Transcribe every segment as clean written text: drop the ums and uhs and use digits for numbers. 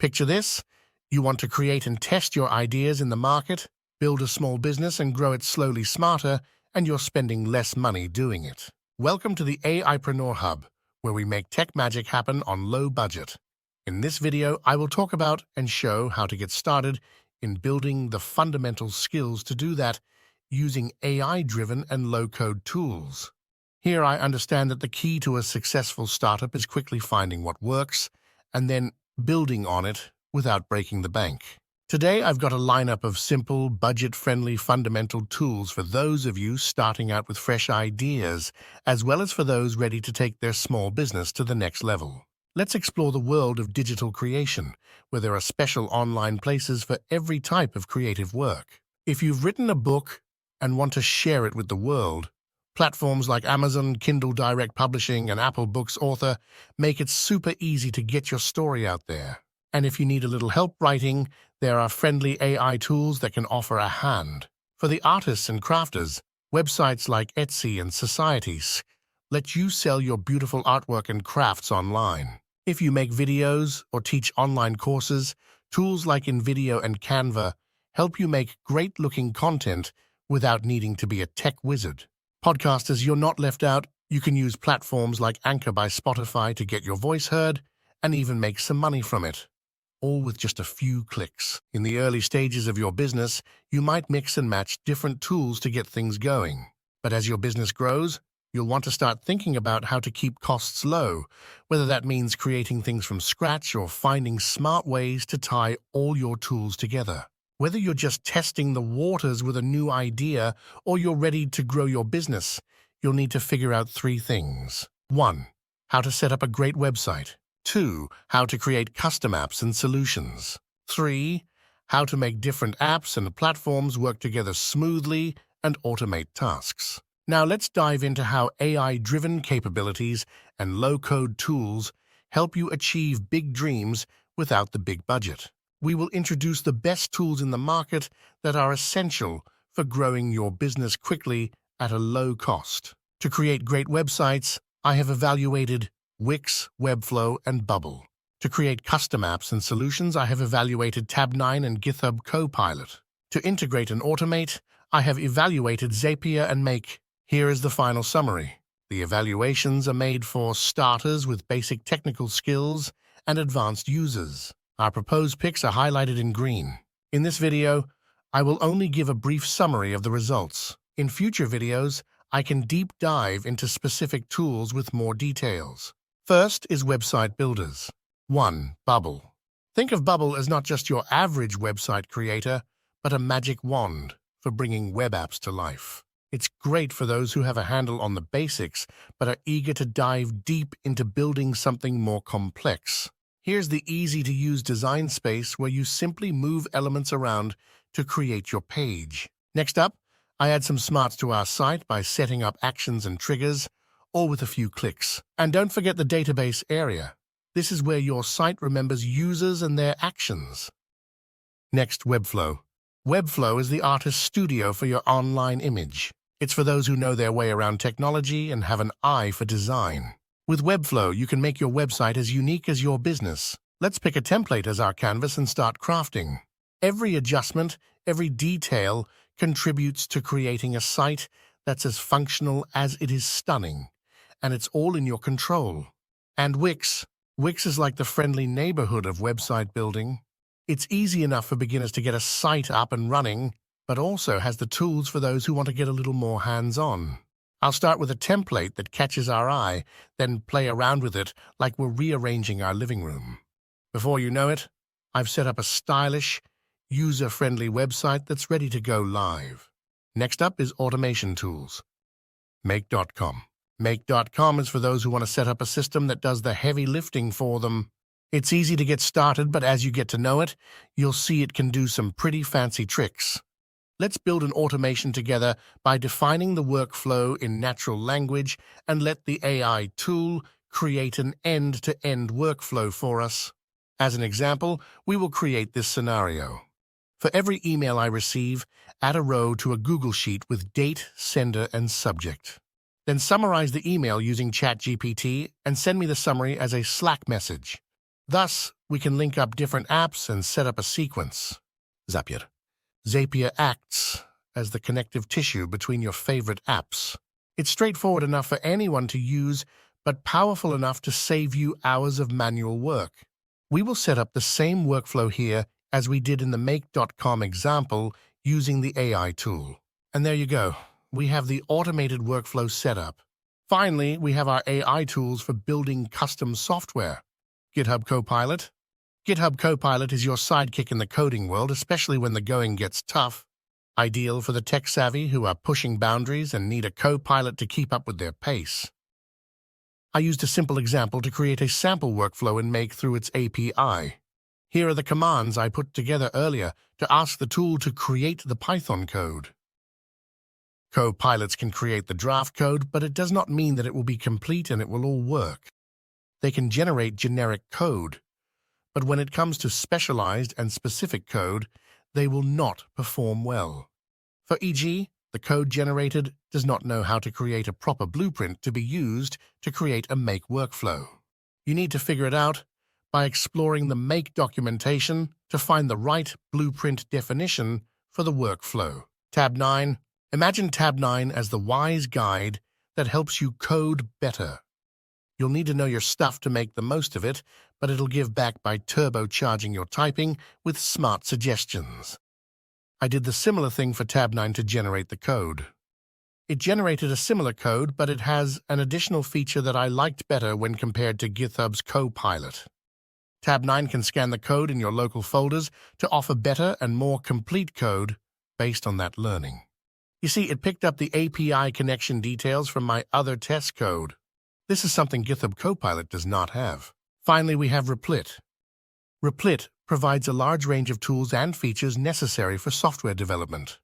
Picture this. You want to create and test your ideas in the market, build a small business and grow it slowly smarter, and you're spending less money doing it. Welcome to the AI-preneur Hub, where we make tech magic happen on low budget. In this video, I will talk about and show how to get started in building the fundamental skills to do that using AI-driven and low-code tools. Here I understand that the key to a successful startup is quickly finding what works and then building on it without breaking the bank. Today I've got a lineup of simple, budget-friendly fundamental tools for those of you starting out with fresh ideas, as well as for those ready to take their small business to the next level. Let's explore the world of digital creation, where there are special online places for every type of creative work. If you've written a book and want to share it with the world, platforms like Amazon, Kindle Direct Publishing, and Apple Books Author make it super easy to get your story out there. And if you need a little help writing, there are friendly AI tools that can offer a hand. For the artists and crafters, websites like Etsy and Societies let you sell your beautiful artwork and crafts online. If you make videos or teach online courses, tools like InVideo and Canva help you make great-looking content without needing to be a tech wizard. Podcasters, you're not left out. You can use platforms like Anchor by Spotify to get your voice heard and even make some money from it, all with just a few clicks. In the early stages of your business, you might mix and match different tools to get things going. But as your business grows, you'll want to start thinking about how to keep costs low, whether that means creating things from scratch or finding smart ways to tie all your tools together. Whether you're just testing the waters with a new idea or you're ready to grow your business, you'll need to figure out 3 things. 1. How to set up a great website. 2. How to create custom apps and solutions. 3. How to make different apps and platforms work together smoothly and automate tasks. Now let's dive into how AI-driven capabilities and low-code tools help you achieve big dreams without the big budget. We will introduce the best tools in the market that are essential for growing your business quickly at a low cost. To create great websites, I have evaluated Wix, Webflow, and Bubble. To create custom apps and solutions, I have evaluated Tabine and Github Copilot. To integrate and automate, I have evaluated Zapier and Make. Here is the final summary. The evaluations are made for starters with basic technical skills and advanced users. Our proposed picks are highlighted in green. In this video, I will only give a brief summary of the results. In future videos, I can deep dive into specific tools with more details. First is website builders. 1. Bubble. Think of Bubble as not just your average website creator, but a magic wand for bringing web apps to life. It's great for those who have a handle on the basics, but are eager to dive deep into building something more complex. Here's the easy-to-use design space where you simply move elements around to create your page. Next up, I add some smarts to our site by setting up actions and triggers, all with a few clicks. And don't forget the database area. This is where your site remembers users and their actions. Next, Webflow. Webflow is the artist's studio for your online image. It's for those who know their way around technology and have an eye for design. With Webflow, you can make your website as unique as your business. Let's pick a template as our canvas and start crafting. Every adjustment, every detail contributes to creating a site that's as functional as it is stunning, and it's all in your control. And Wix. Wix is like the friendly neighborhood of website building. It's easy enough for beginners to get a site up and running, but also has the tools for those who want to get a little more hands-on. I'll start with a template that catches our eye, then play around with it like we're rearranging our living room. Before you know it, I've set up a stylish, user-friendly website that's ready to go live. Next up is automation tools. Make.com. Make.com is for those who want to set up a system that does the heavy lifting for them. It's easy to get started, but as you get to know it, you'll see it can do some pretty fancy tricks. Let's build an automation together by defining the workflow in natural language and let the AI tool create an end-to-end workflow for us. As an example, we will create this scenario. For every email I receive, add a row to a Google Sheet with date, sender, and subject. Then summarize the email using ChatGPT and send me the summary as a Slack message. Thus, we can link up different apps and set up a sequence. Zapier acts as the connective tissue between your favorite apps. It's straightforward enough for anyone to use, but powerful enough to save you hours of manual work. We will set up the same workflow here as we did in the make.com example using the AI tool. And there you go. We have the automated workflow set up. Finally, we have our AI tools for building custom software. Github Copilot. Github Copilot is your sidekick in the coding world, especially when the going gets tough. Ideal for the tech-savvy who are pushing boundaries and need a Copilot to keep up with their pace. I used a simple example to create a sample workflow in Make through its API. Here are the commands I put together earlier to ask the tool to create the Python code. Copilots can create the draft code, but it does not mean that it will be complete and it will all work. They can generate generic code, but when it comes to specialized and specific code, they will not perform well. For e.g., the code generated does not know how to create a proper blueprint to be used to create a Make workflow. You need to figure it out by exploring the Make documentation to find the right blueprint definition for the workflow. Tab 9. Imagine Tab 9 as the wise guide that helps you code better. You'll need to know your stuff to make the most of it, but it'll give back by turbocharging your typing with smart suggestions. I did the similar thing for Tab 9 to generate the code. It generated a similar code, but it has an additional feature that I liked better when compared to Github's Copilot. Tab 9 can scan the code in your local folders to offer better and more complete code based on that learning. You see, it picked up the API connection details from my other test code. This is something Github Copilot does not have. Finally, we have Replit. Replit provides a large range of tools and features necessary for software development.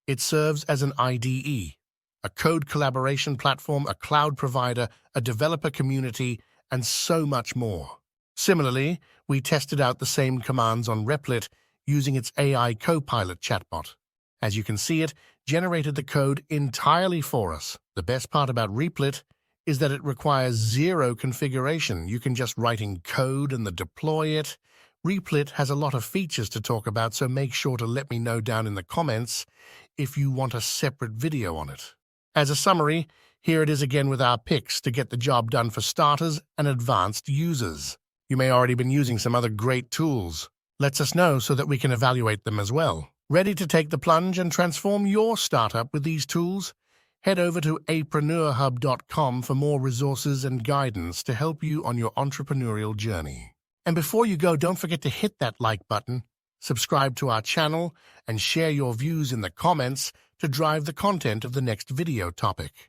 It serves as an IDE, a code collaboration platform, a cloud provider, a developer community, and so much more. Similarly, we tested out the same commands on Replit using its AI Copilot chatbot. As you can see, it generated the code entirely for us. The best part about Replit is that it requires zero configuration. You can just write in code and deploy it. Replit has a lot of features to talk about, so make sure to let me know down in the comments if you want a separate video on it. As a summary, here it is again with our picks to get the job done for starters and advanced users. You may already been using some other great tools. Let us know so that we can evaluate them as well. Ready to take the plunge and transform your startup with these tools? Head over to apreneurhub.com for more resources and guidance to help you on your entrepreneurial journey. And before you go, don't forget to hit that like button, subscribe to our channel, and share your views in the comments to drive the content of the next video topic.